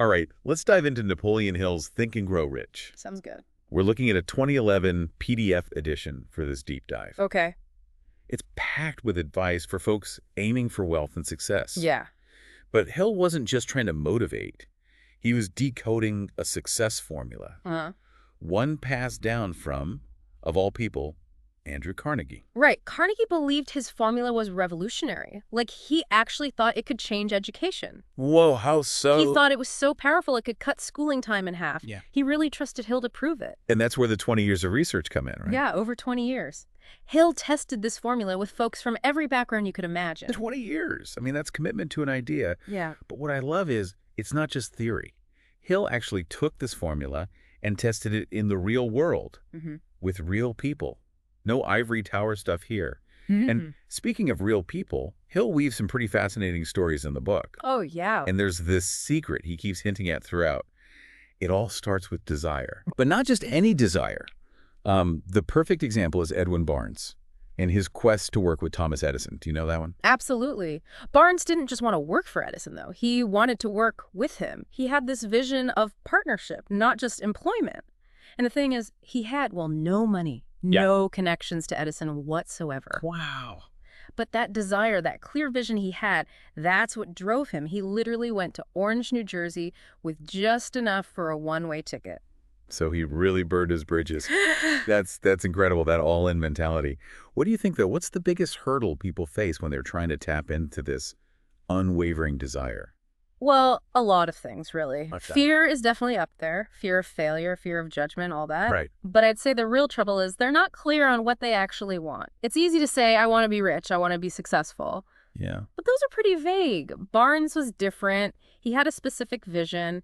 All right, let's dive into Napoleon Hill's Think and Grow Rich. Sounds good. We're looking at a 2011 PDF edition for this deep dive. Okay. It's packed with advice for folks aiming for wealth and success. Yeah. But Hill wasn't just trying to motivate. He was decoding a success formula. Uh-huh. One passed down from, of all people, Andrew Carnegie. Right. Carnegie believed his formula was revolutionary. Like, he actually thought it could change education. Whoa, how so? He thought it was so powerful it could cut schooling time in half. Yeah. He really trusted Hill to prove it. And that's where the 20 years of research come in, right? Yeah, over 20 years. Hill tested this formula with folks from every background you could imagine. 20 years. I mean, that's commitment to an idea. Yeah. But what I love is it's not just theory. Hill actually took this formula and tested it in the real world with real people. No ivory tower stuff here. And speaking of real people, Hill weaves some pretty fascinating stories in the book. Oh, yeah. And there's this secret he keeps hinting at throughout. It all starts with desire. But not just any desire. The perfect example is Edwin Barnes and his quest to work with Thomas Edison. Do you know that one? Absolutely. Barnes didn't just want to work for Edison, though. He wanted to work with him. He had this vision of partnership, not just employment. And the thing is, he had, well, no money, no connections to Edison whatsoever. Wow. But that desire, that clear vision he had, that's what drove him. He literally went to Orange, New Jersey with just enough for a one-way ticket. So he really burned his bridges. That's incredible, that all-in mentality. What do you think, though? What's the biggest hurdle people face when they're trying to tap into this unwavering desire? Well, a lot of things, really. What's that? Fear is definitely up there. Fear of failure, fear of judgment, all that. Right. But I'd say the real trouble is they're not clear on what they actually want. It's easy to say, I want to be rich, I want to be successful. Yeah. But those are pretty vague. Barnes was different. He had a specific vision.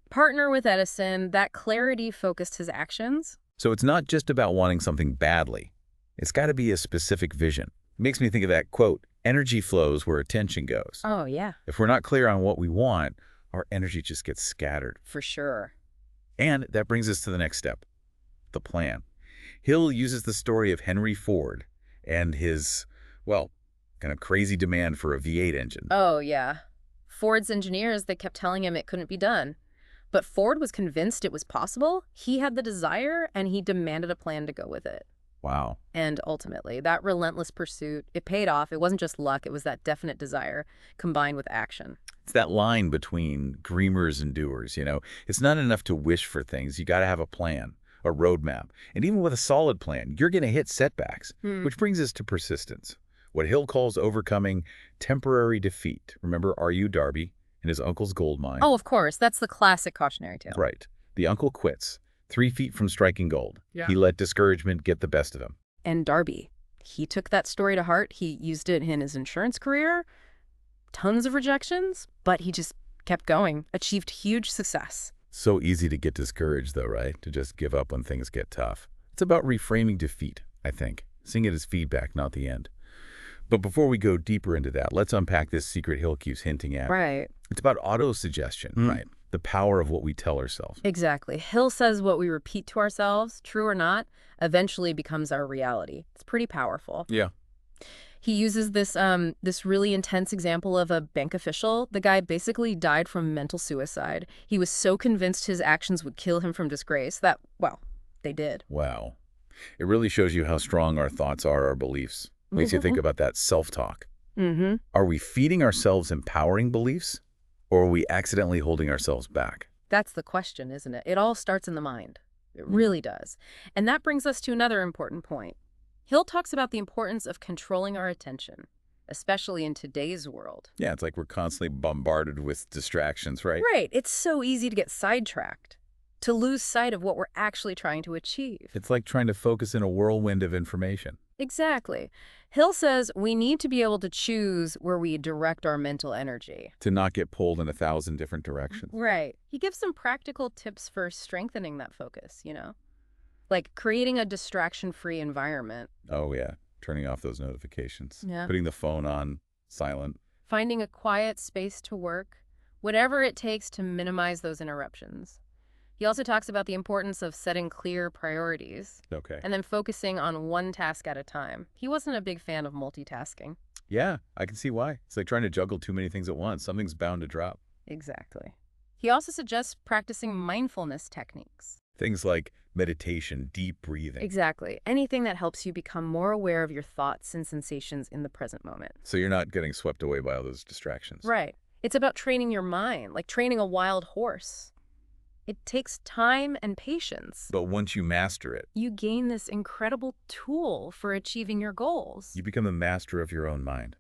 Partner with Edison, that clarity focused his actions. So it's not just about wanting something badly. It's got to be a specific vision. It makes me think of that quote, energy flows where attention goes. Oh, yeah. If we're not clear on what we want, our energy just gets scattered. For sure. And that brings us to the next step, the plan. Hill uses the story of Henry Ford and his, well, kind of crazy demand for a V8 engine. Oh, yeah. Ford's engineers, they kept telling him it couldn't be done. But Ford was convinced it was possible. He had the desire, and he demanded a plan to go with it. Wow. And ultimately, that relentless pursuit, it paid off. It wasn't just luck. It was that definite desire combined with action. It's that line between dreamers and doers, you know. It's not enough to wish for things. You got to have a plan, a roadmap. And even with a solid plan, you're going to hit setbacks, which brings us to persistence. What Hill calls overcoming temporary defeat. Remember R.U. Darby and his uncle's gold mine? Oh, of course. That's the classic cautionary tale. Right. The uncle quits, 3 feet from striking gold. Yeah. He let discouragement get the best of him. And Darby, he took that story to heart. He used it in his insurance career. Tons of rejections, but he just kept going, achieved huge success. So easy to get discouraged, though, right? To just give up when things get tough. It's about reframing defeat, I think. Seeing it as feedback, not the end. But before we go deeper into that, let's unpack this secret Hill keeps hinting at. Right. It's about autosuggestion, right? The power of what we tell ourselves. Exactly. Hill says what we repeat to ourselves, true or not, eventually becomes our reality. It's pretty powerful. Yeah. He uses this really intense example of a bank official. The guy basically died from mental suicide. He was so convinced his actions would kill him from disgrace that, well, they did. Wow. It really shows you how strong our thoughts are, our beliefs. Makes you think about that self-talk. Are we feeding ourselves empowering beliefs, or are we accidentally holding ourselves back? That's the question, isn't it? It all starts in the mind. It really does. And that brings us to another important point. Hill talks about the importance of controlling our attention, especially in today's world. Yeah, it's like we're constantly bombarded with distractions, right? Right. It's so easy to get sidetracked, to lose sight of what we're actually trying to achieve. It's like trying to focus in a whirlwind of information. Exactly. Hill says we need to be able to choose where we direct our mental energy. To not get pulled in 1,000 different directions. Right. He gives some practical tips for strengthening that focus, you know? Like creating a distraction-free environment. Oh, yeah. Turning off those notifications. Yeah. Putting the phone on silent. Finding a quiet space to work. Whatever it takes to minimize those interruptions. He also talks about the importance of setting clear priorities. Okay. And then focusing on one task at a time. He wasn't a big fan of multitasking. Yeah, I can see why. It's like trying to juggle too many things at once. Something's bound to drop. Exactly. He also suggests practicing mindfulness techniques. Things like meditation, deep breathing. Exactly. Anything that helps you become more aware of your thoughts and sensations in the present moment. So you're not getting swept away by all those distractions. Right. It's about training your mind, like training a wild horse. It takes time and patience. But once you master it, You gain this incredible tool for achieving your goals. you become the master of your own mind.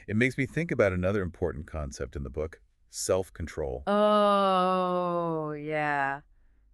It makes me think about another important concept in the book, self-control. Oh, yeah.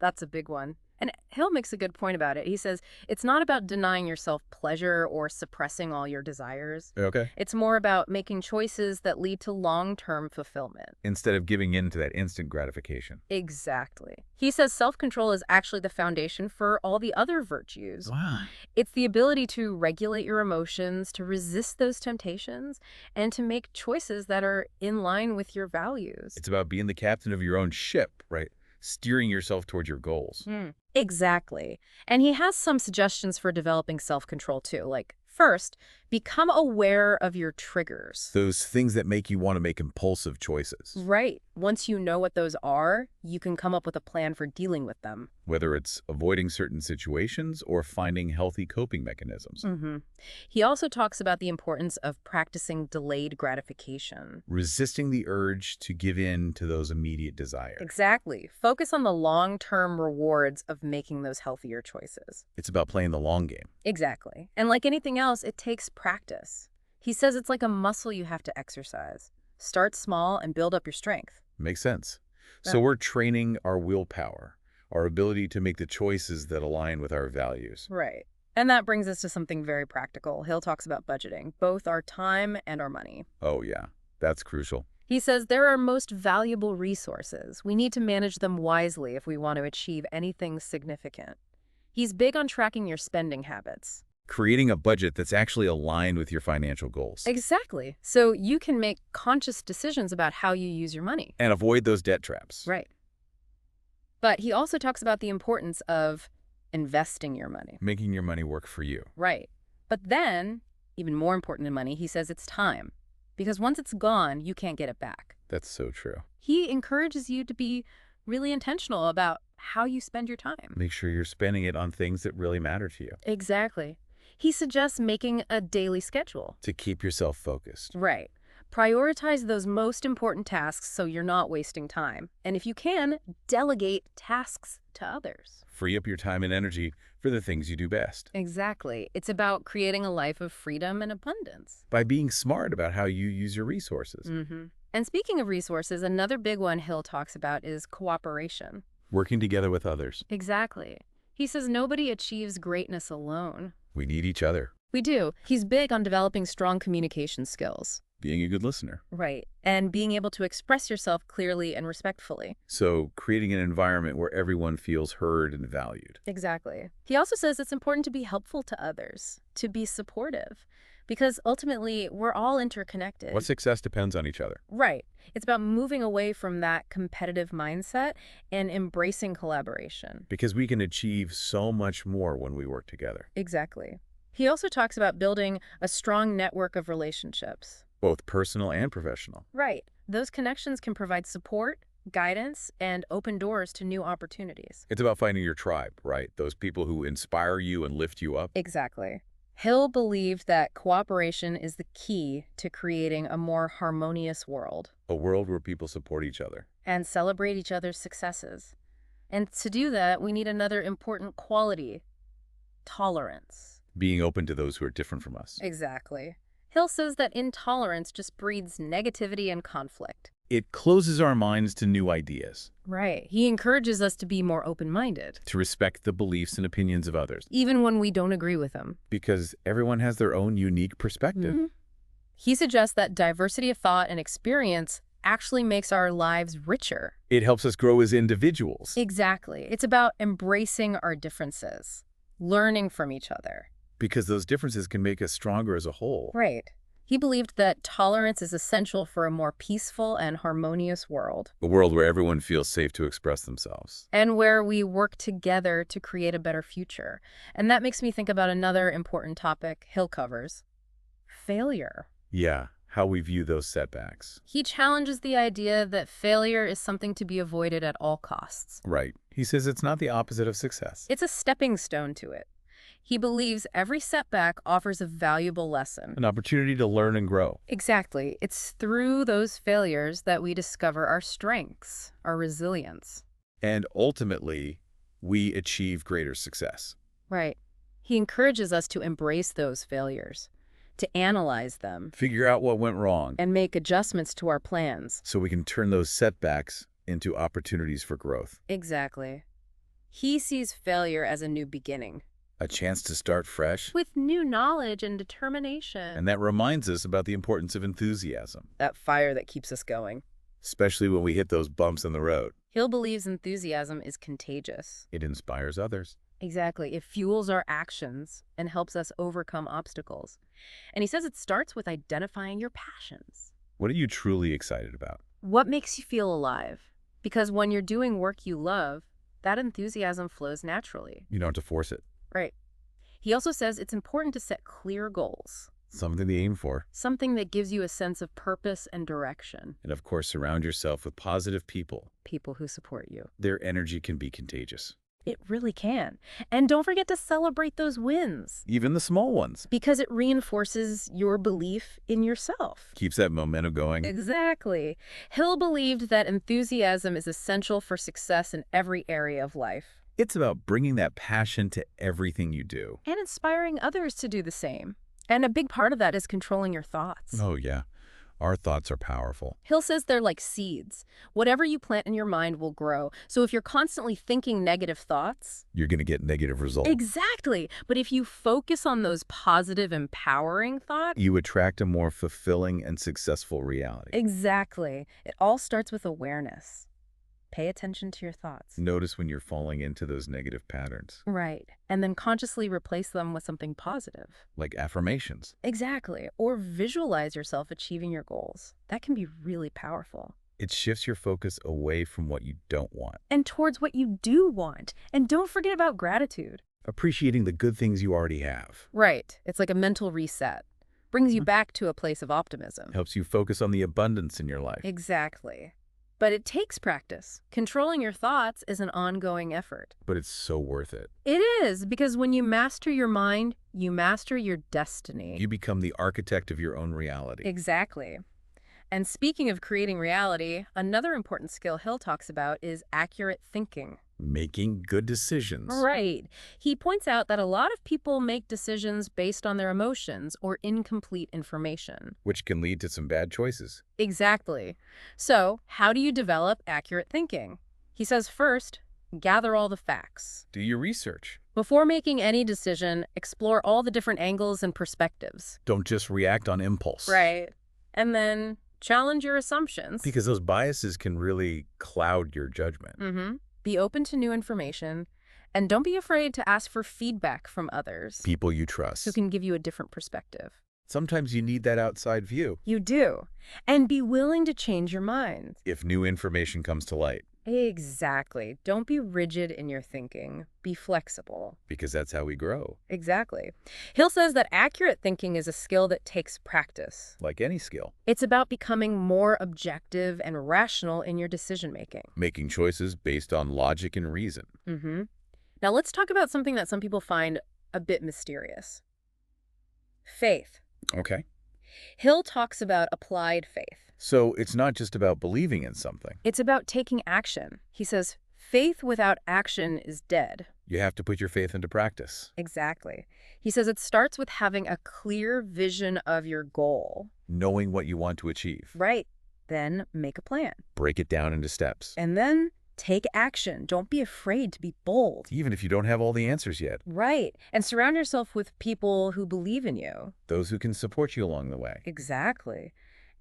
That's a big one. And Hill makes a good point about it. He says, it's not about denying yourself pleasure or suppressing all your desires. Okay. It's more about making choices that lead to long-term fulfillment. Instead of giving in to that instant gratification. Exactly. He says self-control is actually the foundation for all the other virtues. Wow. It's the ability to regulate your emotions, to resist those temptations, and to make choices that are in line with your values. It's about being the captain of your own ship, right? Steering yourself towards your goals. Exactly. And he has some suggestions for developing self-control too. Like, first, become aware of your triggers. Those things that make you want to make impulsive choices. Right. Once you know what those are, you can come up with a plan for dealing with them. Whether it's avoiding certain situations or finding healthy coping mechanisms. He also talks about the importance of practicing delayed gratification. Resisting the urge to give in to those immediate desires. Exactly. Focus on the long-term rewards of making those healthier choices. It's about playing the long game. Exactly. And like anything else, it takes practice. He says it's like a muscle you have to exercise. Start small and build up your strength. Makes sense. So we're training our willpower, our ability to make the choices that align with our values. Right. And that brings us to something very practical. Hill talks about budgeting, both our time and our money. Oh yeah, that's crucial. He says they're our most valuable resources. We need to manage them wisely if we want to achieve anything significant. He's big on tracking your spending habits. Creating a budget that's actually aligned with your financial goals. Exactly. So you can make conscious decisions about how you use your money. And avoid those debt traps. Right. But he also talks about the importance of investing your money. Making your money work for you. Right. But then, even more important than money, he says it's time. Because once it's gone, you can't get it back. That's so true. He encourages you to be really intentional about how you spend your time. Make sure you're spending it on things that really matter to you. Exactly. He suggests making a daily schedule. To keep yourself focused. Right. Prioritize those most important tasks so you're not wasting time. And if you can, delegate tasks to others. Free up your time and energy for the things you do best. Exactly. It's about creating a life of freedom and abundance. By being smart about how you use your resources. And speaking of resources, another big one Hill talks about is cooperation. Working together with others. Exactly. He says nobody achieves greatness alone. We need each other. We do. He's big on developing strong communication skills. Being a good listener. Right. And being able to express yourself clearly and respectfully. So creating an environment where everyone feels heard and valued. Exactly. He also says it's important to be helpful to others, to be supportive, because ultimately we're all interconnected. What success depends on each other. Right. It's about moving away from that competitive mindset and embracing collaboration. Because we can achieve so much more when we work together. Exactly. He also talks about building a strong network of relationships. Both personal and professional. Right. Those connections can provide support, guidance, and open doors to new opportunities. It's about finding your tribe, right? Those people who inspire you and lift you up. Exactly. Hill believed that cooperation is the key to creating a more harmonious world. A world where people support each other. And celebrate each other's successes. And to do that, we need another important quality: tolerance. Being open to those who are different from us. Exactly. Hill says that intolerance just breeds negativity and conflict. It closes our minds to new ideas. Right. He encourages us to be more open-minded. To respect the beliefs and opinions of others. Even when we don't agree with them. Because everyone has their own unique perspective. He suggests that diversity of thought and experience actually makes our lives richer. It helps us grow as individuals. Exactly. It's about embracing our differences, learning from each other. Because those differences can make us stronger as a whole. Right. He believed that tolerance is essential for a more peaceful and harmonious world. A world where everyone feels safe to express themselves. And where we work together to create a better future. And that makes me think about another important topic Hill covers: failure. Yeah. how we view those setbacks. He challenges the idea that failure is something to be avoided at all costs. Right. He says it's not the opposite of success. It's a stepping stone to it. He believes every setback offers a valuable lesson. An opportunity to learn and grow. Exactly. It's through those failures that we discover our strengths, our resilience. And ultimately, we achieve greater success. Right. He encourages us to embrace those failures, to analyze them, Figure out what went wrong and make adjustments to our plans. so we can turn those setbacks into opportunities for growth. Exactly. He sees failure as a new beginning, A chance to start fresh. with new knowledge and determination. And that reminds us about the importance of enthusiasm, That fire that keeps us going. especially when we hit those bumps in the road. Hill believes enthusiasm is contagious. It inspires others. Exactly. It fuels our actions and helps us overcome obstacles. And he says it starts with identifying your passions. What are you truly excited about? What makes you feel alive? Because when you're doing work you love, that enthusiasm flows naturally. You don't have to force it. Right. He also says it's important to set clear goals, Something to aim for. something that gives you a sense of purpose and direction. And of course, surround yourself with positive people. People who support you. Their energy can be contagious. It really can. And don't forget to celebrate those wins, Even the small ones. because it reinforces your belief in yourself. Keeps that momentum going. Exactly. Hill believed that enthusiasm is essential for success in every area of life, It's about bringing that passion to everything you do. and inspiring others to do the same. And a big part of that is controlling your thoughts. Oh, yeah. Our thoughts are powerful. Hill says they're like seeds. Whatever you plant in your mind will grow. So if you're constantly thinking negative thoughts... You're going to get negative results. Exactly. But if you focus on those positive, empowering thoughts... You attract a more fulfilling and successful reality. Exactly. It all starts with awareness. Pay attention to your thoughts. Notice when you're falling into those negative patterns, Right. And then consciously replace them with something positive. like affirmations. Exactly. Or visualize yourself achieving your goals. That can be really powerful. It shifts your focus away from what you don't want, And towards what you do want. And don't forget about gratitude. appreciating the good things you already have. Right. It's like a mental reset. Brings you back to a place of optimism. Helps you focus on the abundance in your life. Exactly. But it takes practice. Controlling your thoughts is an ongoing effort. But it's so worth it. It is, because when you master your mind, you master your destiny. You become the architect of your own reality. Exactly. And speaking of creating reality, another important skill Hill talks about is accurate thinking. Making good decisions. Right. He points out that a lot of people make decisions based on their emotions or incomplete information. Which can lead to some bad choices. Exactly. So, how do you develop accurate thinking? He says first, gather all the facts. Do your research. Before making any decision, explore all the different angles and perspectives. Don't just react on impulse. Right. And then challenge your assumptions. Because those biases can really cloud your judgment. Be open to new information, and don't be afraid to ask for feedback from others People you trust. who can give you a different perspective. Sometimes you need that outside view You do. And be willing to change your mind. if new information comes to light, Exactly. Don't be rigid in your thinking. Be flexible. because that's how we grow. Exactly. Hill says that accurate thinking is a skill that takes practice. Like any skill. It's about becoming more objective and rational in your decision-making. Making choices based on logic and reason. Now let's talk about something that some people find a bit mysterious. Faith. Okay. Hill talks about applied faith. So it's not just about believing in something. It's about taking action. He says, faith without action is dead. You have to put your faith into practice. Exactly. He says it starts with having a clear vision of your goal. Knowing what you want to achieve. Right. Then make a plan. Break it down into steps. And then take action. Don't be afraid to be bold. Even if you don't have all the answers yet. Right. And surround yourself with people who believe in you. Those who can support you along the way. Exactly.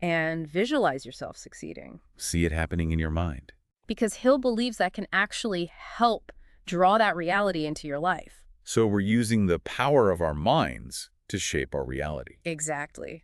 And visualize yourself succeeding. See it happening in your mind. Because Hill believes that can actually help draw that reality into your life. So we're using the power of our minds to shape our reality. Exactly.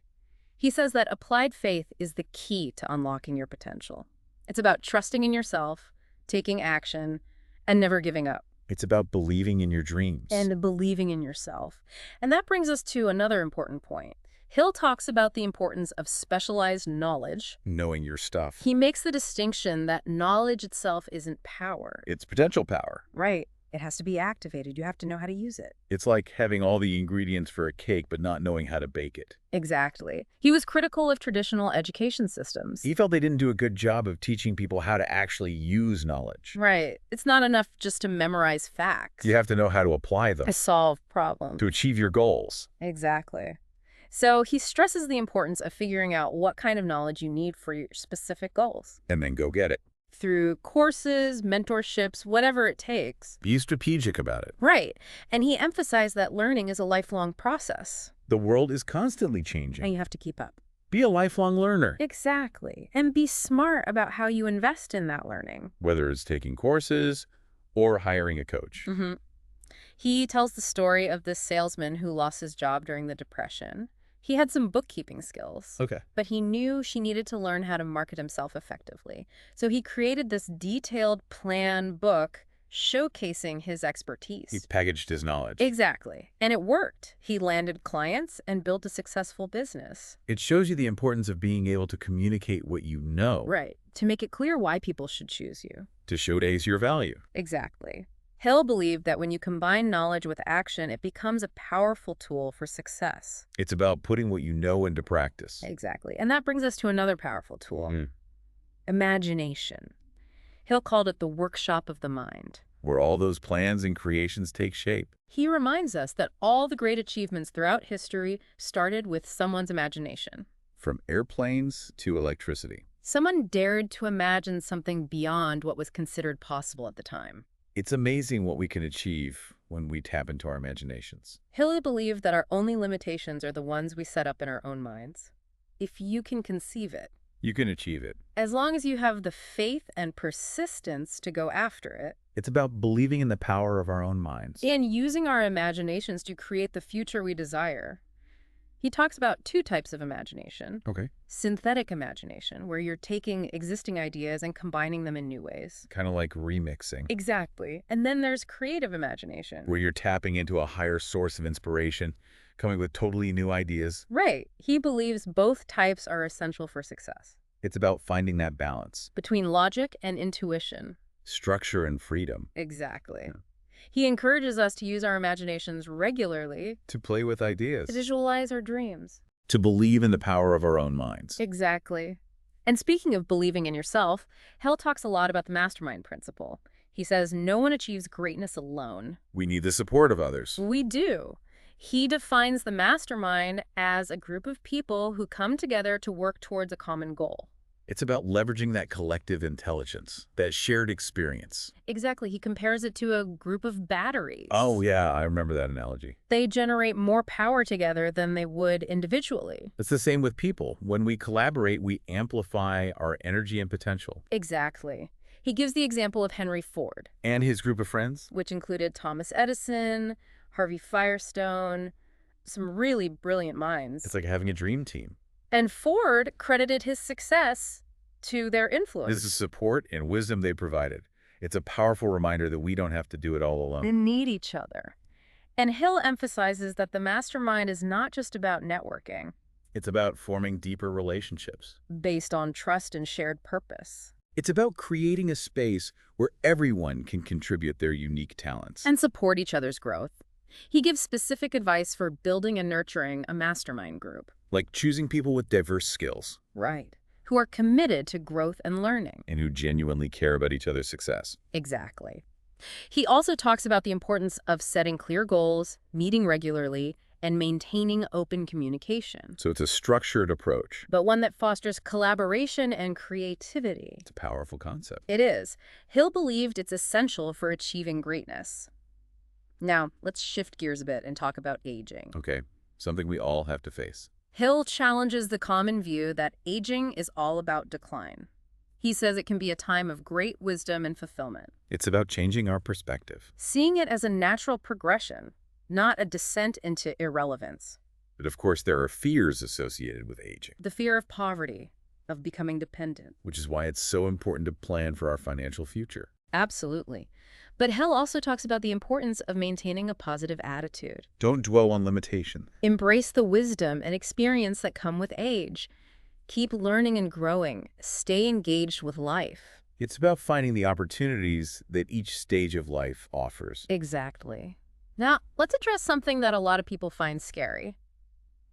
He says that applied faith is the key to unlocking your potential. It's about trusting in yourself, taking action, and never giving up. It's about believing in your dreams. And believing in yourself. And that brings us to another important point. Hill talks about the importance of specialized knowledge. Knowing your stuff. He makes the distinction that knowledge itself isn't power. It's potential power. Right. It has to be activated. You have to know how to use it. It's like having all the ingredients for a cake but not knowing how to bake it. Exactly. He was critical of traditional education systems. He felt they didn't do a good job of teaching people how to actually use knowledge. Right. It's not enough just to memorize facts. You have to know how to apply them. To solve problems. To achieve your goals. Exactly. So he stresses the importance of figuring out what kind of knowledge you need for your specific goals. And then go get it. Through courses, mentorships, whatever it takes. Be strategic about it. Right. And he emphasized that learning is a lifelong process. The world is constantly changing. And you have to keep up. Be a lifelong learner. Exactly. And be smart about how you invest in that learning. Whether it's taking courses or hiring a coach. Mm-hmm. He tells the story of this salesman who lost his job during the Depression. He had some bookkeeping skills, Okay. but he knew she needed to learn how to market himself effectively. So he created this detailed plan book showcasing his expertise. He packaged his knowledge. Exactly. And it worked. He landed clients and built a successful business. It shows you the importance of being able to communicate what you know. Right. To make it clear why people should choose you. To showcase your value. Exactly. Hill believed that when you combine knowledge with action, it becomes a powerful tool for success. It's about putting what you know into practice. Exactly. And that brings us to another powerful tool. Imagination. Hill called it the workshop of the mind. Where all those plans and creations take shape. He reminds us that all the great achievements throughout history started with someone's imagination. From airplanes to electricity. Someone dared to imagine something beyond what was considered possible at the time. It's amazing what we can achieve when we tap into our imaginations. Hill believed that our only limitations are the ones we set up in our own minds. If you can conceive it, you can achieve it. As long as you have the faith and persistence to go after it. It's about believing in the power of our own minds. And using our imaginations to create the future we desire. He talks about two types of imagination. Okay. Synthetic imagination, where you're taking existing ideas and combining them in new ways. Kind of like remixing. Exactly. And then there's creative imagination. Where you're tapping into a higher source of inspiration, coming with totally new ideas. Right. He believes both types are essential for success. It's about finding that balance. Between logic and intuition. Structure and freedom. Exactly. Yeah. He encourages us to use our imaginations regularly. To play with ideas. To visualize our dreams. To believe in the power of our own minds. Exactly. And speaking of believing in yourself, Hill talks a lot about the mastermind principle. He says no one achieves greatness alone. We need the support of others. We do. He defines the mastermind as a group of people who come together to work towards a common goal. It's about leveraging that collective intelligence, that shared experience. Exactly. He compares it to a group of batteries. Oh, yeah, I remember that analogy. They generate more power together than they would individually. It's the same with people. When we collaborate, we amplify our energy and potential. Exactly. He gives the example of Henry Ford. And his group of friends? Which included Thomas Edison, Harvey Firestone, some really brilliant minds. It's like having a dream team. And Ford credited his success to their influence. This is support and wisdom they provided. It's a powerful reminder that we don't have to do it all alone. They need each other. And Hill emphasizes that the mastermind is not just about networking. It's about forming deeper relationships. Based on trust and shared purpose. It's about creating a space where everyone can contribute their unique talents. And support each other's growth. He gives specific advice for building and nurturing a mastermind group. Like choosing people with diverse skills. Right. Who are committed to growth and learning. And who genuinely care about each other's success. Exactly. He also talks about the importance of setting clear goals, meeting regularly, and maintaining open communication. So it's a structured approach. But one that fosters collaboration and creativity. It's a powerful concept. It is. Hill believed it's essential for achieving greatness. Now, let's shift gears a bit and talk about aging. Okay, something we all have to face. Hill challenges the common view that aging is all about decline. He says it can be a time of great wisdom and fulfillment. It's about changing our perspective. Seeing it as a natural progression, not a descent into irrelevance. But of course, there are fears associated with aging. The fear of poverty, of becoming dependent. Which is why it's so important to plan for our financial future. Absolutely. But Hill also talks about the importance of maintaining a positive attitude. Don't dwell on limitation. Embrace the wisdom and experience that come with age. Keep learning and growing. Stay engaged with life. It's about finding the opportunities that each stage of life offers. Exactly. Now, let's address something that a lot of people find scary.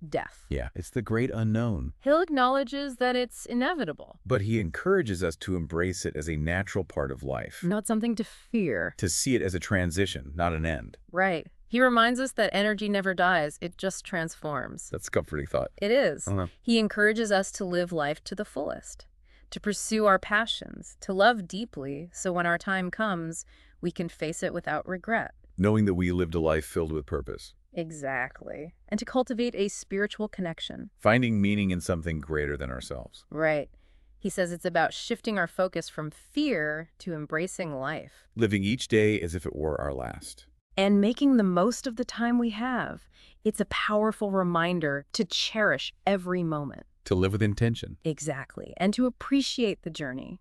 Death. Yeah, it's the great unknown. Hill acknowledges that it's inevitable. But he encourages us to embrace it as a natural part of life. Not something to fear. To see it as a transition, not an end. Right. He reminds us that energy never dies, it just transforms. That's a comforting thought. It is. Uh-huh. He encourages us to live life to the fullest, to pursue our passions, to love deeply, so when our time comes, we can face it without regret. Knowing that we lived a life filled with purpose. Exactly. And to cultivate a spiritual connection. Finding meaning in something greater than ourselves. Right. He says it's about shifting our focus from fear to embracing life. Living each day as if it were our last. And making the most of the time we have. It's a powerful reminder to cherish every moment. To live with intention. Exactly. And to appreciate the journey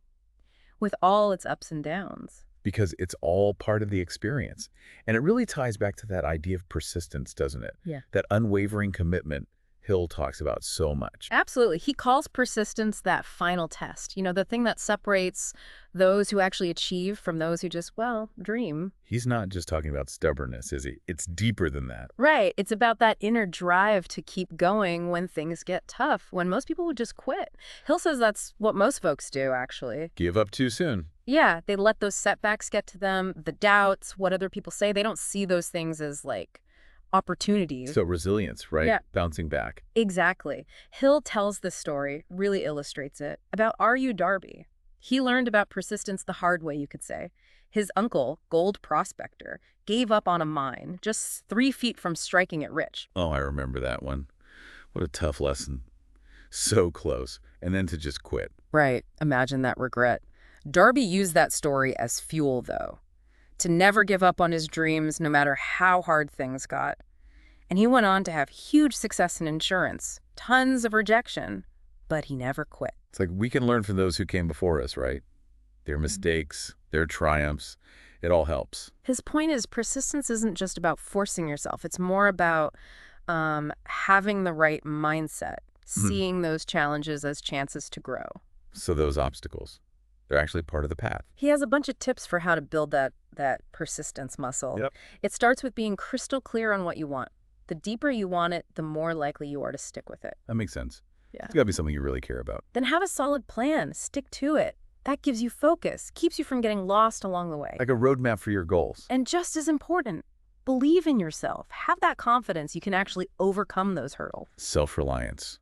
with all its ups and downs. Because it's all part of the experience. And it really ties back to that idea of persistence, doesn't it? Yeah. That unwavering commitment Hill talks about so much. Absolutely. He calls persistence that final test. You know, the thing that separates those who actually achieve from those who just, well, dream. He's not just talking about stubbornness, is he? It's deeper than that. Right. It's about that inner drive to keep going when things get tough, when most people would just quit. Hill says that's what most folks do, actually. Give up too soon. Yeah, they let those setbacks get to them, the doubts, what other people say. They don't see those things as, like, opportunities. So resilience, right? Yeah. Bouncing back. Exactly. Hill tells this story, really illustrates it, about R.U. Darby. He learned about persistence the hard way, you could say. His uncle, gold prospector, gave up on a mine just 3 feet from striking it rich. Oh, I remember that one. What a tough lesson. So close. And then to just quit. Right. Imagine that regret. Darby used that story as fuel, though, to never give up on his dreams no matter how hard things got. And he went on to have huge success in insurance, tons of rejection, but he never quit. It's like we can learn from those who came before us, right? Their mistakes, their triumphs, it all helps. His point is persistence isn't just about forcing yourself. It's more about having the right mindset, seeing those challenges as chances to grow. So those obstacles, they're actually part of the path. He has a bunch of tips for how to build that persistence muscle. Yep. It starts with being crystal clear on what you want. The deeper you want it, the more likely you are to stick with it. That makes sense. Yeah. It's got to be something you really care about. Then have a solid plan. Stick to it. That gives you focus, keeps you from getting lost along the way. Like a roadmap for your goals. And just as important, believe in yourself. Have that confidence you can actually overcome those hurdles. Self-reliance.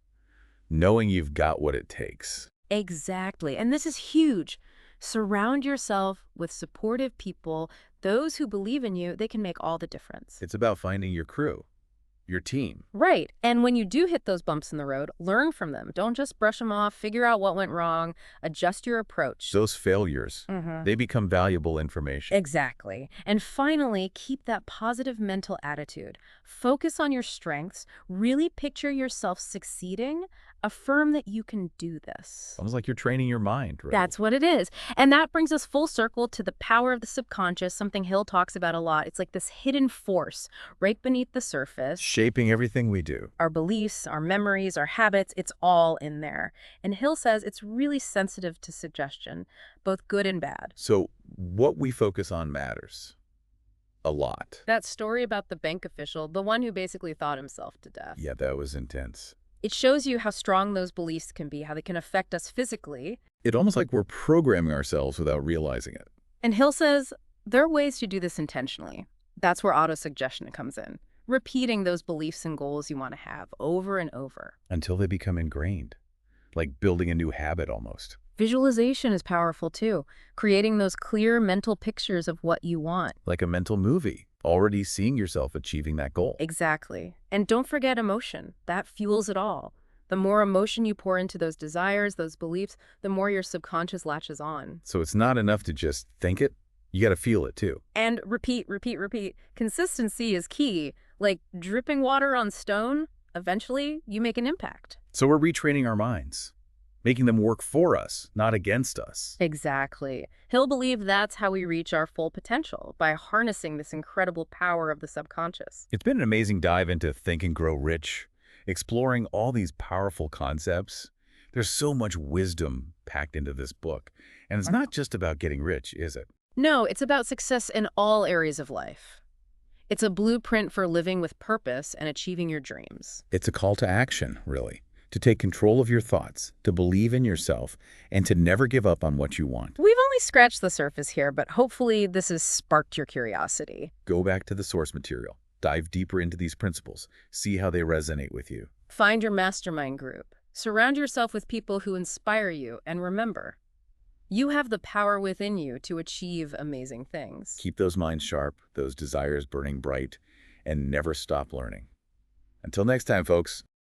Knowing you've got what it takes. Exactly. And this is huge. Surround yourself with supportive people. Those who believe in you, they can make all the difference. It's about finding your crew, your team. Right. And when you do hit those bumps in the road, learn from them. Don't just brush them off. Figure out what went wrong. Adjust your approach. Those failures, they become valuable information. Exactly. And finally, keep that positive mental attitude. Focus on your strengths. Really picture yourself succeeding. Affirm that you can do this. Almost like you're training your mind, right? That's what it is. And that brings us full circle to the power of the subconscious, something Hill talks about a lot. It's like this hidden force right beneath the surface. Shaping everything we do. Our beliefs, our memories, our habits, it's all in there. And Hill says it's really sensitive to suggestion, both good and bad. So what we focus on matters. A lot. That story about the bank official, the one who basically thought himself to death. Yeah, that was intense. It shows you how strong those beliefs can be, how they can affect us physically. It's almost like we're programming ourselves without realizing it. And Hill says there are ways to do this intentionally. That's where autosuggestion comes in. Repeating those beliefs and goals you want to have over and over. Until they become ingrained. Like building a new habit almost. Visualization is powerful too. Creating those clear mental pictures of what you want. Like a mental movie. Already seeing yourself achieving that goal. Exactly. And don't forget emotion. That fuels it all. The more emotion you pour into those desires, those beliefs, the more your subconscious latches on. So it's not enough to just think it. You got to feel it too. And repeat, repeat, repeat. Consistency is key. Like dripping water on stone, eventually you make an impact. So we're retraining our minds. making them work for us, not against us. Exactly. Hill believed that's how we reach our full potential, by harnessing this incredible power of the subconscious. It's been an amazing dive into Think and Grow Rich, exploring all these powerful concepts. There's so much wisdom packed into this book. And it's not just about getting rich, is it? No, it's about success in all areas of life. It's a blueprint for living with purpose and achieving your dreams. It's a call to action, really. To take control of your thoughts, to believe in yourself, and to never give up on what you want. We've only scratched the surface here, but hopefully this has sparked your curiosity. Go back to the source material. Dive deeper into these principles. See how they resonate with you. Find your mastermind group. Surround yourself with people who inspire you, and remember, you have the power within you to achieve amazing things. Keep those minds sharp, those desires burning bright, and never stop learning. Until next time, folks.